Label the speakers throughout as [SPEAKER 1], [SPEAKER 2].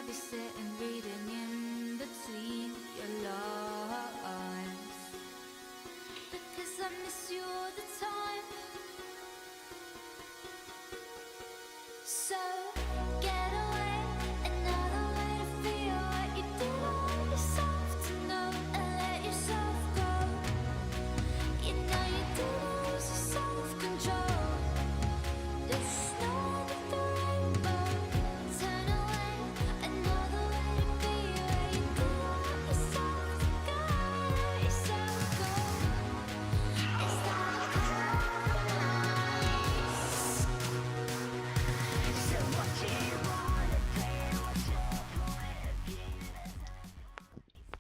[SPEAKER 1] be sitting reading in between your lines, because I miss you all the time. So get away, another way to feel what you did on yourself to know and let yourself go. You know you did lose your self-control. There's snow under the rainbow. Turn away, another way to be where you did let yourself go, let yourself go. Is that nice? So what do you wanna play? What's your point?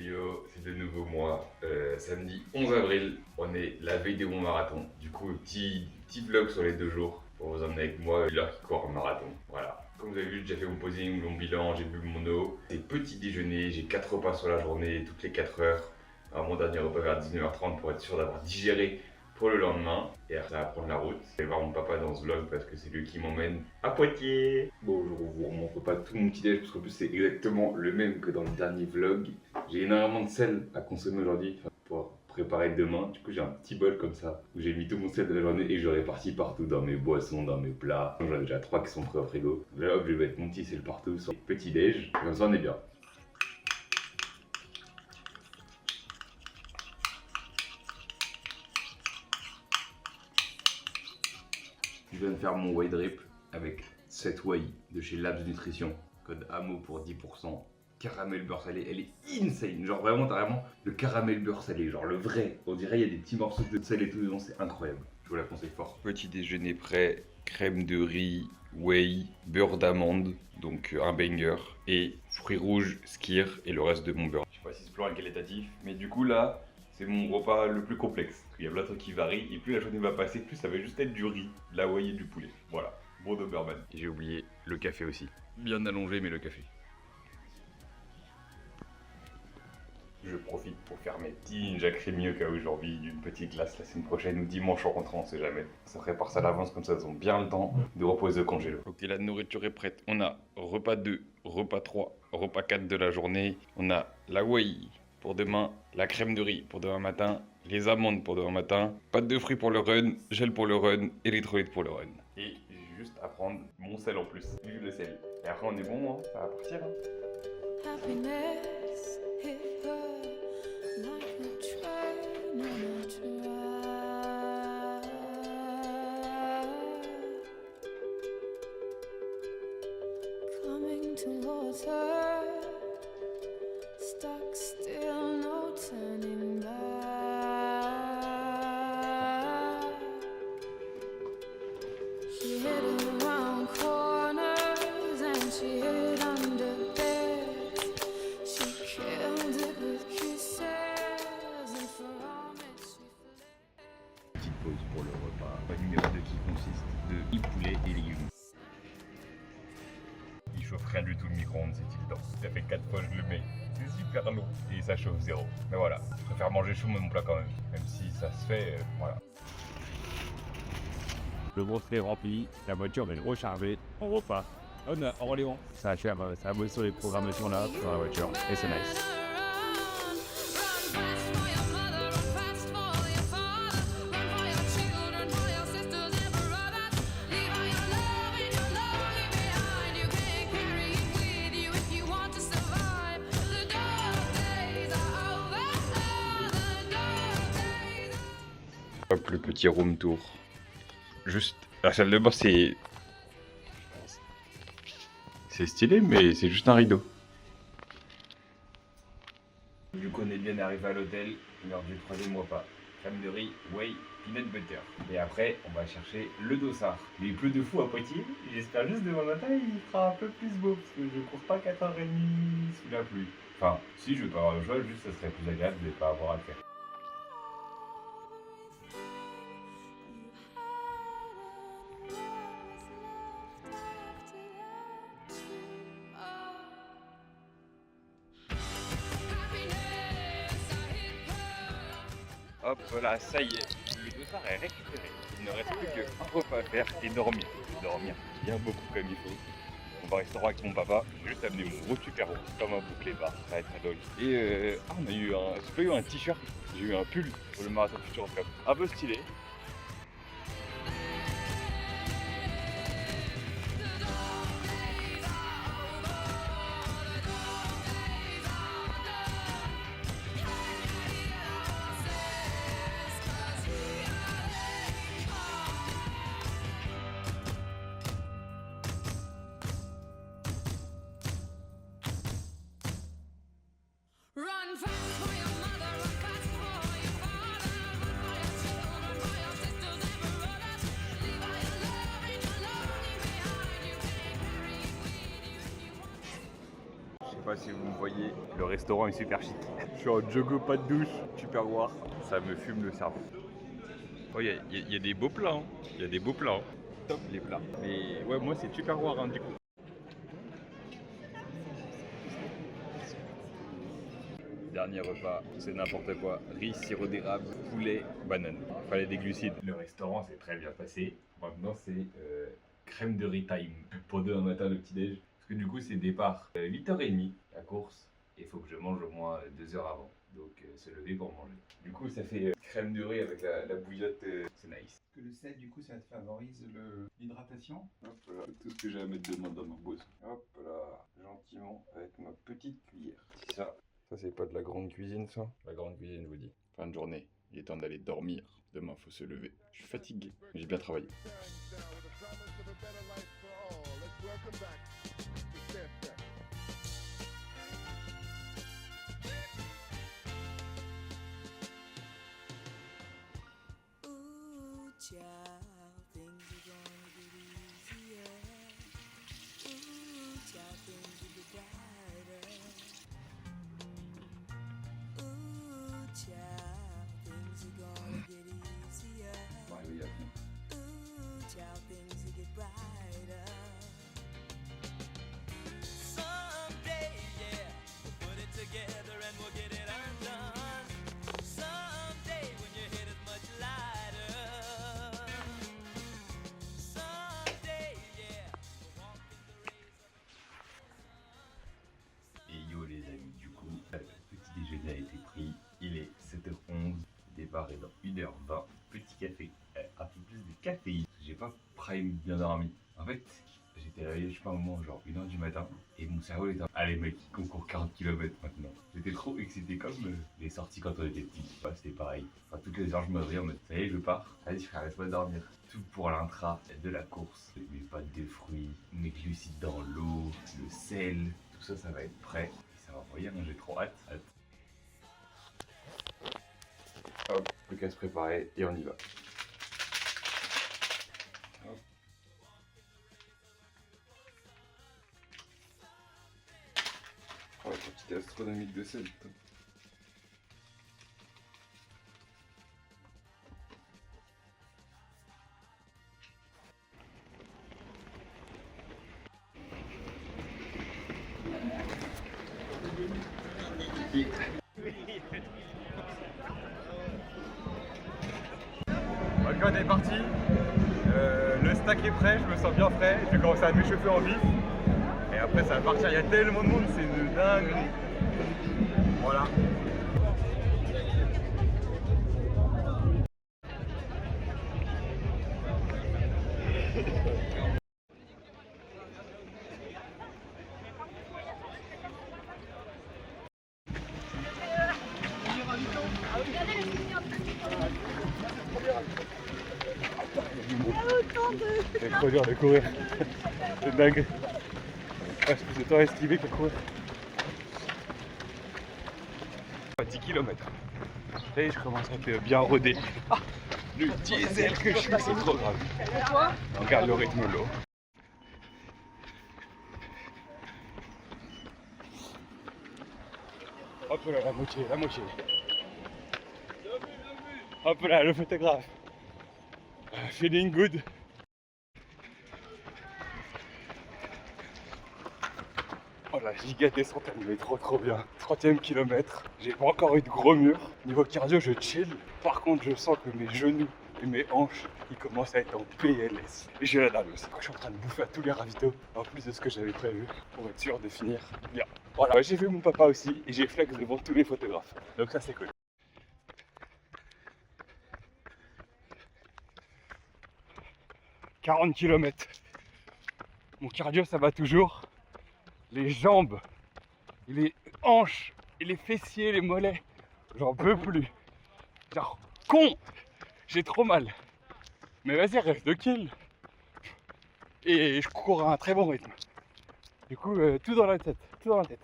[SPEAKER 2] Yo, c'est de nouveau moi. Samedi 11 avril, on est la veille de mon marathon. Du coup, petit vlog sur les 2 jours pour vous emmener avec moi, l'heure qui court en marathon. Voilà. Comme vous avez vu, j'ai déjà fait mon posing, mon bilan, j'ai bu mon eau. C'est petit déjeuner, j'ai 4 repas sur la journée, toutes les 4 heures. Alors, mon dernier repas vers 19h30 pour être sûr d'avoir digéré pour le lendemain. Et après, ça va prendre la route. Je vais voir mon papa dans ce vlog parce que c'est lui qui m'emmène à Poitiers. Bon, je vous remontre pas tout mon petit déj parce qu'en plus c'est exactement le même que dans le dernier vlog. J'ai énormément de sel à consommer aujourd'hui pour préparer demain. Du coup, j'ai un petit bol comme ça où j'ai mis tout mon sel de la journée et je le répartis partout dans mes boissons, dans mes plats. J'en ai déjà 3 qui sont prêts au frigo. Là, hop, je vais mettre mon petit sel partout sur le petit déj. Comme ça, on est bien. Je viens de faire mon whey drip avec 7 whey de chez Labs Nutrition. Code AMO pour 10%. Caramel beurre salé, elle est insane. Genre vraiment, t'as vraiment le caramel beurre salé, genre le vrai. On dirait il y a des petits morceaux de sel et tout dedans, c'est incroyable. Je vous la conseille fort. Petit déjeuner prêt, crème de riz, whey, beurre d'amande, donc un banger, et fruits rouges, skyr et le reste de mon beurre. Je sais pas si c'est plan qualitatif, mais du coup là, c'est mon repas le plus complexe. Il y a plein de trucs qui varient et plus la journée va passer, plus ça va juste être du riz, de la whey et du poulet. Voilà, bon Doberman. J'ai oublié le café aussi. Bien allongé, mais le café. Je profite pour faire mes petits Ninja Creamy au cas où j'ai envie d'une petite glace la semaine prochaine ou dimanche en rentrant, on sait jamais. Ça prépare ça à l'avance comme ça, ils ont bien le temps de reposer au congélo. Ok, la nourriture est prête. On a repas 2, repas 3, repas 4 de la journée. On a la whey pour demain, la crème de riz pour demain matin, les amandes pour demain matin, pâte de fruits pour le run, gel pour le run, électrolyte pour le run. Et j'ai juste à prendre mon sel en plus, l'huile de sel. Et après on est bon, hein, ça va partir. Hein.
[SPEAKER 1] Happiness hit her like a train on a track, coming towards her, stuck still, no turning back. She hid around corners and she hid under beds. She killed it with kisses and for vomit she fled.
[SPEAKER 2] Petite pause pour le repas. Repas numéro 2 qui consiste de poulet et légumes. Il chauffe rien du tout le micro-ondes, c'est tiltant. Ça fait 4 fois que je le mets. C'est super long et ça chauffe zéro. Mais voilà, je préfère manger chaud mon plat quand même. Même si ça se fait, voilà.
[SPEAKER 3] Le bracelet est rempli, la voiture va être rechargée, on repart. On a Orléans. Ça a bossé sur les programmations là, sur la voiture, et c'est nice.
[SPEAKER 2] Hop, le petit room tour. Juste, la salle de bain c'est stylé, mais c'est juste un rideau. Du coup, on est bien arrivé à l'hôtel, l'heure du 3e repas. Crème de riz, whey, peanut butter. Et après, on va chercher le dossard. Mais il pleut de fou à Poitiers. J'espère juste demain matin, il fera un peu plus beau, parce que je cours pas 4h30 sous la pluie. Enfin, si je veux pas avoir le choix, juste ça serait plus agréable de ne pas avoir à le faire. Hop, voilà, ça y est, le dossard est récupéré. Il ne reste plus qu'un repas à faire et dormir. Dormir bien beaucoup comme il faut. On va au restaurant avec mon papa. J'ai juste amené mon gros Tupperware comme un bouclé bar. Ça va être très drôle. Et on a eu j'ai pas eu un t-shirt, j'ai eu un pull pour le marathon Future Cup. Un peu stylé.
[SPEAKER 4] Run fast for your mother, run fast for your father, run for your children, for your sisters and brothers. Leave all your love and your longing behind. You can't carry it with you if you want to.
[SPEAKER 2] Je sais pas si vous me voyez, le restaurant est super chic. Je suis en jogo, pas de douche, Tupperware. Ça me fume le cerveau. Oh, il y a des beaux plats, il y a des beaux plats. Top les plats. Mais ouais, moi c'est Tupperware du coup. Dernier repas, c'est n'importe quoi. Riz, sirop d'érable, poulet, banane. Fallait des glucides. Le restaurant s'est très bien passé. Maintenant c'est crème de riz time. Pour demain matin le petit-déj. Parce que du coup c'est départ 8h30 la course. Et il faut que je mange au moins 2 heures avant. Donc se lever pour manger. Du coup ça fait crème de riz avec la bouillotte. C'est nice.
[SPEAKER 5] Que le sel, du coup, ça te favorise l'hydratation.
[SPEAKER 2] Hop là, tout ce que j'ai à mettre dedans dans ma bosse. Hop là, gentiment avec ma petite cuillère. C'est ça. Ça, c'est pas de la grande cuisine, ça. La grande cuisine, je vous dis. Fin de journée, il est temps d'aller dormir. Demain, faut se lever. Je suis fatigué, mais j'ai bien travaillé.
[SPEAKER 4] Ooh, child, things are gonna get easier. Ooh, child, things will be brighter. Ooh, child, things are gonna get easier. Ooh, child, things will get brighter. Someday, yeah, we'll put it together and we'll get it undone. Someday, when your head is much lighter. Someday, yeah, we'll walk in the rays of.
[SPEAKER 2] Et yo les amis, du coup, le petit déjeuner a été pris. Il est 7h11. Le départ est dans 1h20. Petit café. Un peu plus de caféine. J'ai pas prime bien dormi. En fait, j'étais réveillé, je sais pas, un moment, genre 1h du matin. Et mon cerveau était. Allez, mec, on court 40 km maintenant. J'étais trop excité comme les sorties quand on était petit. Ouais, c'était pareil. Enfin, toutes les heures, je me réveillais en mode ça y est, je pars. Allez, frère, laisse-moi dormir. Tout pour l'intra de la course. Mes pâtes de fruits, mes glucides dans l'eau, le sel. Tout ça, ça va être prêt. Et ça va envoyer, j'ai trop hâte. Hop, le casse préparé et on y va. Hop. Oh, la quantité astronomique de sel, putain.
[SPEAKER 6] Ok, on est parti. Le stack est prêt, je me sens bien frais. Je vais commencer à m'échauffer en vif. Et après, ça va partir. Il y a tellement de monde, c'est de dingue. Voilà. C'est trop dur de courir. C'est dingue. Parce que c'est toi esquivé qu'à courir. 10 km. Et je commence à être bien rodé. Ah, le diesel que je suis, c'est trop grave. On garde le rythme lourd. Hop là, la moitié. Hop là, le photographe. Feeling good. Oh la giga descente, elle me met trop bien. 30e kilomètre, j'ai pas encore eu de gros murs. Niveau cardio, je chill. Par contre, je sens que mes genoux et mes hanches qui commencent à être en PLS. Et j'ai la dalle aussi. Je suis en train de bouffer à tous les ravitaux, en plus de ce que j'avais prévu, pour être sûr de finir bien. Voilà, j'ai vu mon papa aussi et j'ai flex devant tous les photographes. Donc ça c'est cool. « 40 km. Mon cardio ça va toujours. Les jambes, et les hanches, et les fessiers, les mollets, j'en peux plus. Genre, con, j'ai trop mal. Mais vas-y, reste 2 kills. Et je cours à un très bon rythme. Du coup, tout dans la tête, tout dans la tête.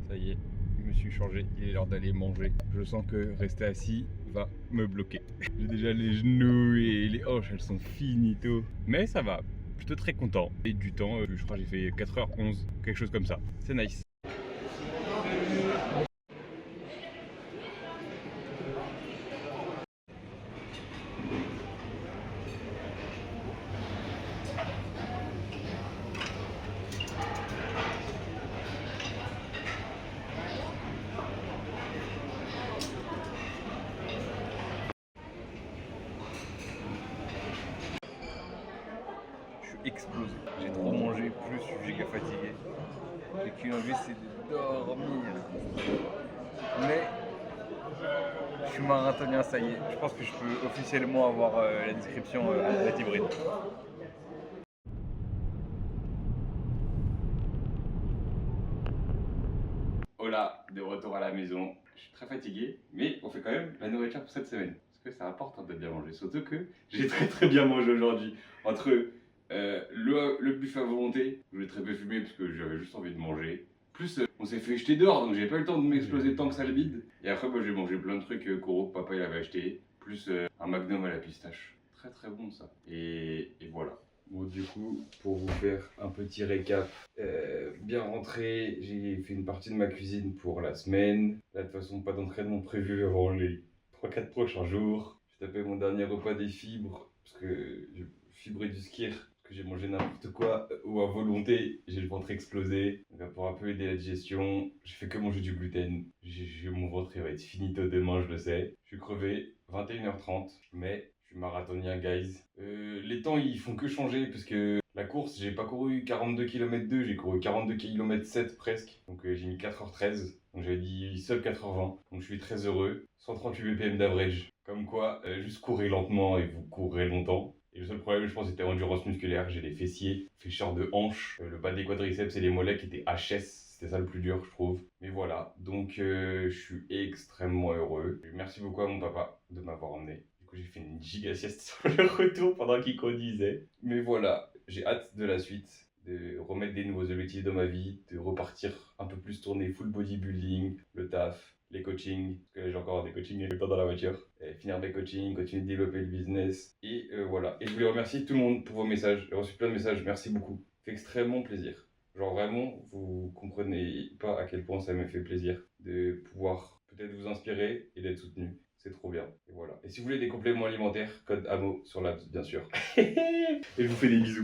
[SPEAKER 6] Ça y est, je me suis changé, il est l'heure d'aller manger. Je sens que rester assis va me bloquer. J'ai déjà les genoux et les hanches, elles sont finito. Mais ça va, plutôt très content. Et du temps, je crois que j'ai fait 4h11, quelque chose comme ça. C'est nice. Explosé. J'ai trop mangé, plus je suis giga fatigué. J'ai qu'une envie, c'est de dormir. Mais je suis marathonien, ça y est. Je pense que je peux officiellement avoir la description athlète hybride.
[SPEAKER 2] Hola, de retour à la maison. Je suis très fatigué, mais on fait quand même la nourriture pour cette semaine. Parce que c'est important de bien manger. Surtout que j'ai très bien mangé aujourd'hui. Entre le buffet à volonté, où j'ai très peu fumé parce que j'avais juste envie de manger. Plus on s'est fait jeter dehors, donc j'ai pas eu le temps de m'exploser tant que ça le bide. Et après, j'ai mangé plein de trucs qu'Oro, papa il avait acheté. Plus un magnum à la pistache. Très bon ça. Et voilà. Bon, du coup, pour vous faire un petit récap, bien rentré, j'ai fait une partie de ma cuisine pour la semaine. Là, de toute façon, pas d'entraînement prévu avant les 3-4 prochains jours. J'ai tapé mon dernier repas des fibres, parce que j'ai fibré du skir, parce que j'ai mangé n'importe quoi, ou à volonté, j'ai le ventre explosé. Donc, pour un peu aider la digestion, j'ai fait que manger du gluten. Mon ventre il va être finito demain, je le sais. Je suis crevé, 21h30, mais je suis marathonien, guys. Les temps, ils font que changer, parce que la course, j'ai pas couru 42 km 2, j'ai couru 42 km 7 presque. Donc j'ai mis 4h13, donc j'avais dit seul 4h20. Donc je suis très heureux. 138 BPM d'average. Comme quoi, juste courez lentement et vous courrez longtemps. Et le seul problème, je pense, c'était endurance musculaire. J'ai les fessiers, fléchisseurs de hanches, le bas des quadriceps et les mollets qui étaient HS. C'était ça le plus dur, je trouve. Mais voilà, donc je suis extrêmement heureux. Merci beaucoup à mon papa de m'avoir emmené. Du coup, j'ai fait une giga sieste sur le retour pendant qu'il conduisait. Mais voilà, j'ai hâte de la suite, de remettre des nouveaux objectifs dans ma vie, de repartir un peu plus tourner full bodybuilding, le taf, les coachings, parce que là, j'ai encore des coachings tout le temps dans la voiture. Et finir mes coachings, continuer de développer le business. Et voilà. Et je voulais remercier tout le monde pour vos messages. J'ai reçu plein de messages, merci beaucoup. Ça fait extrêmement plaisir. Genre vraiment, vous comprenez pas à quel point ça me fait plaisir de pouvoir peut-être vous inspirer et d'être soutenu. C'est trop bien. Et voilà. Et si vous voulez des compléments alimentaires, code AMO sur l'apps, bien sûr. Et je vous fais des bisous.